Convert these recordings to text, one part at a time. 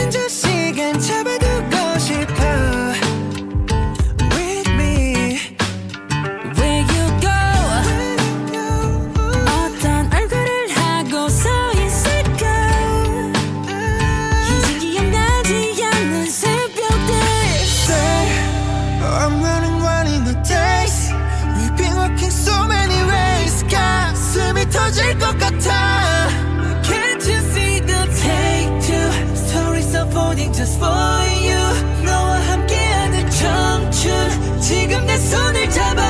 먼저 시간 잡아두고 싶어 With me Where you go 어떤 얼굴을 하고 서 있을까 이제 기억나지 않는 새벽들 Say I'm running the days We've been walking so many ways 가슴이 터질 것 같아 Can't you see the take two stories unfolding just for you 너와 함께하는 청춘 지금 내 손을 잡아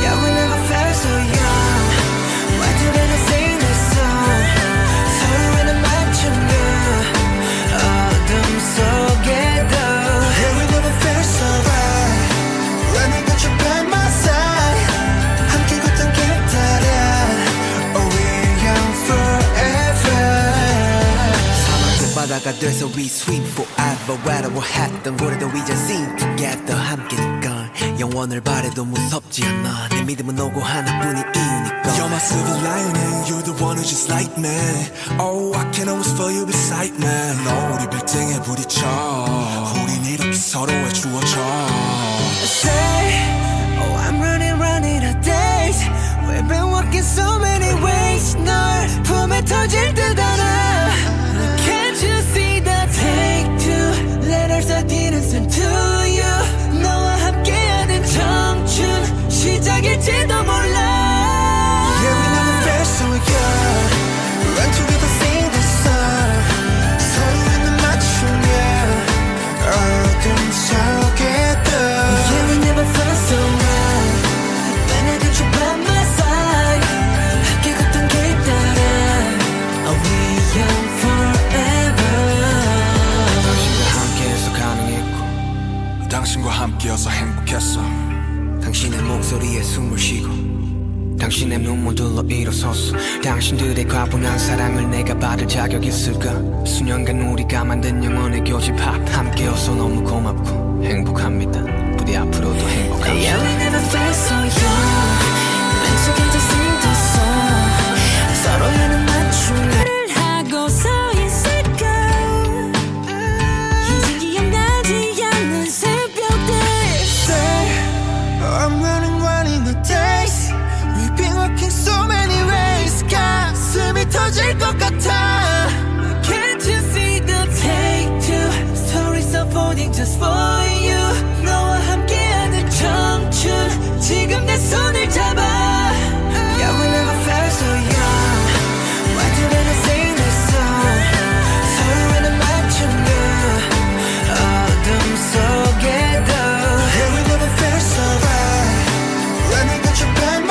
Yeah, we never felt so young Why do they sing this song 서로에는 맞추며 어둠 속에도 Yeah, we never felt so right When I got you by my side 함께 걷던 길 따라 Oh, we're young forever 사막 끝바다가 돼서 we swim forever 외로워했던 고래도 이제 sing together 함께니까 영원을 바래도 무섭지 않아 내 믿음은 오고 하나뿐인 이유니까 You're my silver lining You're the one who's just like me Oh I can always feel you beside me 너 우리 빌딩에 부딪혀 우린 이렇게 서로의 주어져 Say Oh I'm running a days We've been walking so many ways 널 품에 터질 듯 알아 Can't you see the take two Letters I didn't send to you 너와 함께하는 청춘 시작일지도 몰라 Yeah we never felt so young Run together sing this song 서로에는 맞추며 어둠 속에도 Yeah we never felt so right When I got you by my side 함께 걷던 길 따라 Are we young forever 당신과 함께해서 가능했고 당신과 함께여서 행복했어 당신의 목소리에 숨을 쉬고 당신의 눈물들로 일어섰어 당신들의 과분한 사랑을 내가 받을 자격 있을까 수년간 우리가 만든 영원의 교집합 함께여서 너무 고맙고 행복합니다 부디 앞으로도 행복합시다 Yeah we never felt so young Meant to get to sing the song 서로에는 맞춤을 하고 서 있을까 이제 기억나지 않는 새벽들 Say I'm running the days We've been walking so many ways 가슴이 터질 것 같아 Can't you see the take two stories unfolding just for you 너와 함께하는 청춘 지금 내 손을 잡아 Yeah we never felt so young Why do they sing this song 서로에는 맞추며 어둠 속에도 Yeah we never felt so right When I got you by